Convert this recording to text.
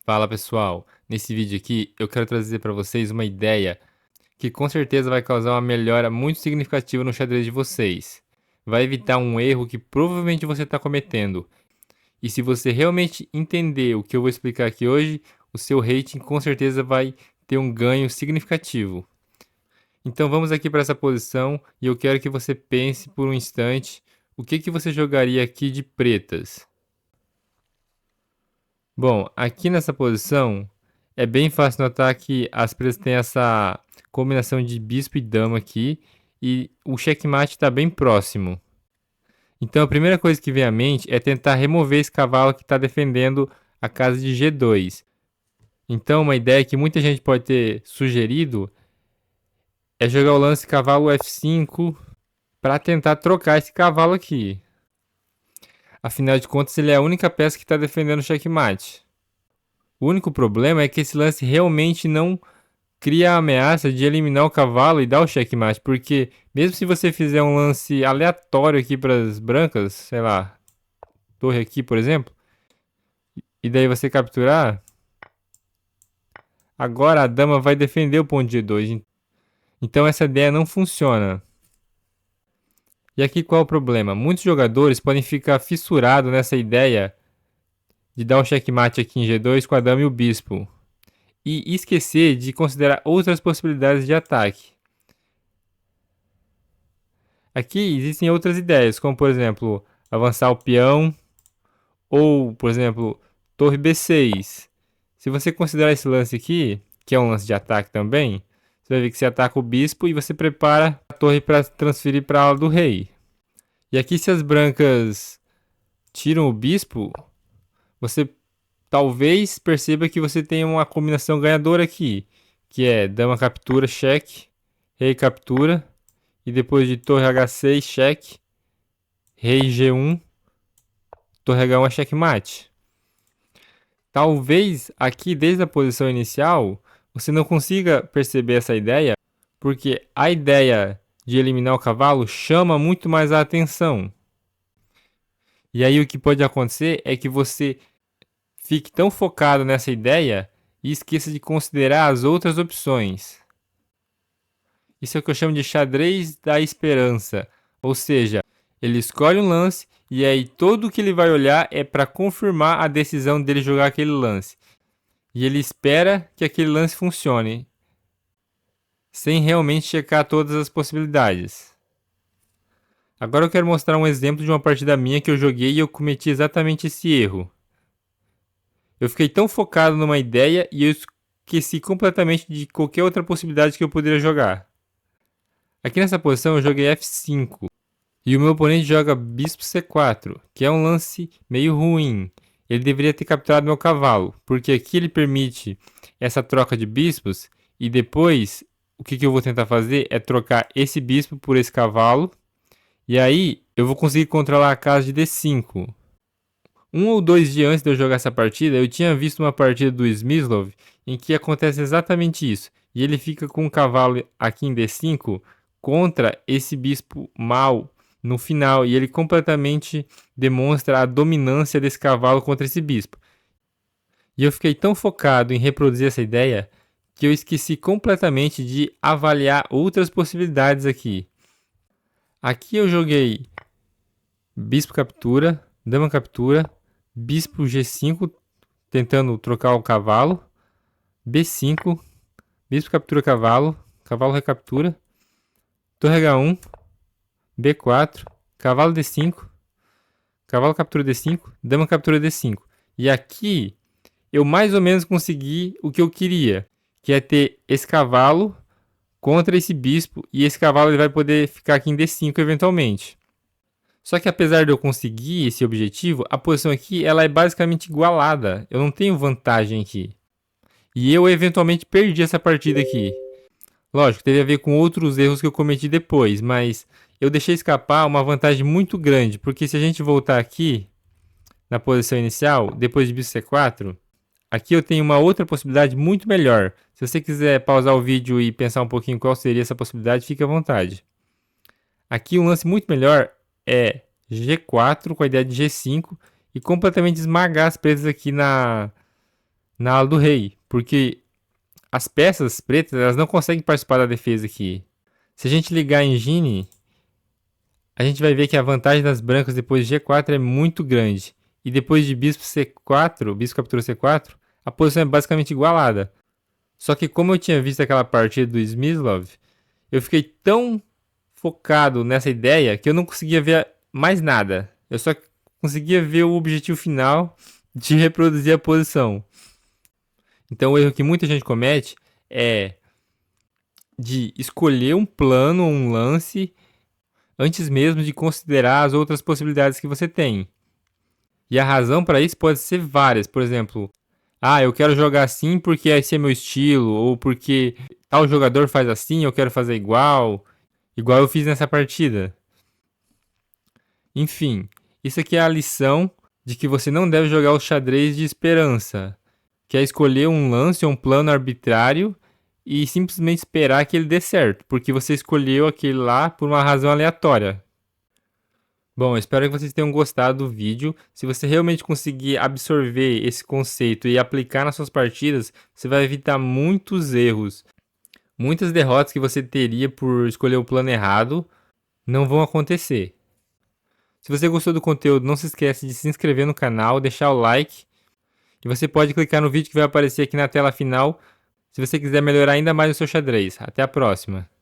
Fala pessoal, nesse vídeo aqui eu quero trazer para vocês uma ideia que com certeza vai causar uma melhora muito significativa no xadrez de vocês. Vai evitar um erro que provavelmente você está cometendo. E se você realmente entender o que eu vou explicar aqui hoje, o seu rating com certeza vai ter um ganho significativo. Então vamos aqui para essa posição e eu quero que você pense por um instante o que você jogaria aqui de pretas. Bom, aqui nessa posição é bem fácil notar que as pretas têm essa combinação de bispo e dama aqui e o checkmate está bem próximo. Então a primeira coisa que vem à mente é tentar remover esse cavalo que está defendendo a casa de G2. Então uma ideia que muita gente pode ter sugerido é jogar o lance cavalo F5 para tentar trocar esse cavalo aqui. Afinal de contas ele é a única peça que está defendendo o checkmate. O único problema é que esse lance realmente não cria a ameaça de eliminar o cavalo e dar o checkmate, porque mesmo se você fizer um lance aleatório aqui para as brancas, sei lá, torre aqui por exemplo, e daí você capturar, agora a dama vai defender o ponto G2, então essa ideia não funciona. E aqui qual é o problema? Muitos jogadores podem ficar fissurados nessa ideia de dar um checkmate aqui em G2 com a dama e o bispo, e esquecer de considerar outras possibilidades de ataque. Aqui existem outras ideias, como por exemplo, avançar o peão, ou por exemplo, torre B6. Se você considerar esse lance aqui, que é um lance de ataque também, você vai ver que você ataca o bispo e você prepara a torre para transferir para a ala do rei. E aqui se as brancas tiram o bispo, você talvez perceba que você tem uma combinação ganhadora aqui, que é dama captura, cheque, rei captura, e depois de torre H6, cheque, rei G1, torre H1 é checkmate. Talvez aqui desde a posição inicial você não consiga perceber essa ideia, porque a ideia de eliminar o cavalo chama muito mais a atenção. E aí o que pode acontecer é que você fique tão focado nessa ideia e esqueça de considerar as outras opções. Isso é o que eu chamo de xadrez da esperança, ou seja, ele escolhe um lance e aí tudo o que ele vai olhar é para confirmar a decisão dele jogar aquele lance. E ele espera que aquele lance funcione, sem realmente checar todas as possibilidades. Agora eu quero mostrar um exemplo de uma partida minha que eu joguei e eu cometi exatamente esse erro. Eu fiquei tão focado numa ideia e eu esqueci completamente de qualquer outra possibilidade que eu poderia jogar. Aqui nessa posição eu joguei F5 e o meu oponente joga bispo C4, que é um lance meio ruim. Ele deveria ter capturado meu cavalo, porque aqui ele permite essa troca de bispos e depois o que eu vou tentar fazer é trocar esse bispo por esse cavalo e aí eu vou conseguir controlar a casa de D5. Um ou dois dias antes de eu jogar essa partida, eu tinha visto uma partida do Smyslov em que acontece exatamente isso. E ele fica com um cavalo aqui em D5 contra esse bispo mau no final. E ele completamente demonstra a dominância desse cavalo contra esse bispo. E eu fiquei tão focado em reproduzir essa ideia que eu esqueci completamente de avaliar outras possibilidades aqui. Aqui eu joguei bispo captura, dama captura, bispo G5, tentando trocar o cavalo, B5, bispo captura cavalo, cavalo recaptura, torre H1, B4, cavalo D5, cavalo captura D5, dama captura D5. E aqui eu mais ou menos consegui o que eu queria, que é ter esse cavalo contra esse bispo, e esse cavalo ele vai poder ficar aqui em D5 eventualmente. Só que apesar de eu conseguir esse objetivo, a posição aqui ela é basicamente igualada. Eu não tenho vantagem aqui. E eu eventualmente perdi essa partida aqui. Lógico, teve a ver com outros erros que eu cometi depois, mas eu deixei escapar uma vantagem muito grande, porque se a gente voltar aqui na posição inicial, depois de bispo C4, aqui eu tenho uma outra possibilidade muito melhor. Se você quiser pausar o vídeo e pensar um pouquinho qual seria essa possibilidade, fique à vontade. Aqui um lance muito melhor é G4 com a ideia de G5 e completamente esmagar as pretas aqui na ala do rei, porque as peças pretas elas não conseguem participar da defesa aqui. Se a gente ligar a engine, a gente vai ver que a vantagem das brancas depois de G4 é muito grande. E depois de bispo C4, bispo captura C4, a posição é basicamente igualada. Só que como eu tinha visto aquela partida do Smyslov, eu fiquei tão focado nessa ideia que eu não conseguia ver mais nada. Eu só conseguia ver o objetivo final de reproduzir a posição. Então o erro que muita gente comete é de escolher um plano ou um lance antes mesmo de considerar as outras possibilidades que você tem. E a razão para isso pode ser várias. Por exemplo, eu quero jogar assim porque esse é meu estilo, ou porque tal jogador faz assim, eu quero fazer igual eu fiz nessa partida. Enfim, isso aqui é a lição de que você não deve jogar o xadrez de esperança, que é escolher um lance ou um plano arbitrário e simplesmente esperar que ele dê certo, porque você escolheu aquele lá por uma razão aleatória. Bom, espero que vocês tenham gostado do vídeo. Se você realmente conseguir absorver esse conceito e aplicar nas suas partidas, você vai evitar muitos erros. Muitas derrotas que você teria por escolher o plano errado não vão acontecer. Se você gostou do conteúdo, não se esqueça de se inscrever no canal, deixar o like. E você pode clicar no vídeo que vai aparecer aqui na tela final se você quiser melhorar ainda mais o seu xadrez. Até a próxima!